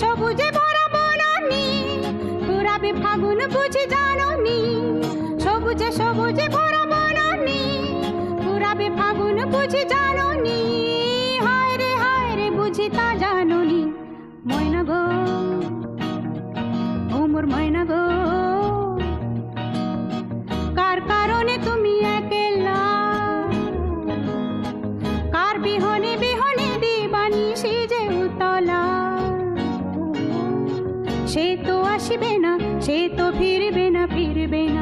সবুজে ভরা বনানি, পুরাবে ফাগুন বুঝি জাননি। সবুজে সবুজে ভরা বনানি, পুরাবে ফাগুন বুঝি জাননি। হায় রে বুঝি তা জাননি। ময়না গো, ও মোর ময়না গো, কার কারণে তুমি একলা, কার বিহনে বিহনে দিবানি সেজে উতলা। সে তো আসিবে না, সে তো ফিরবে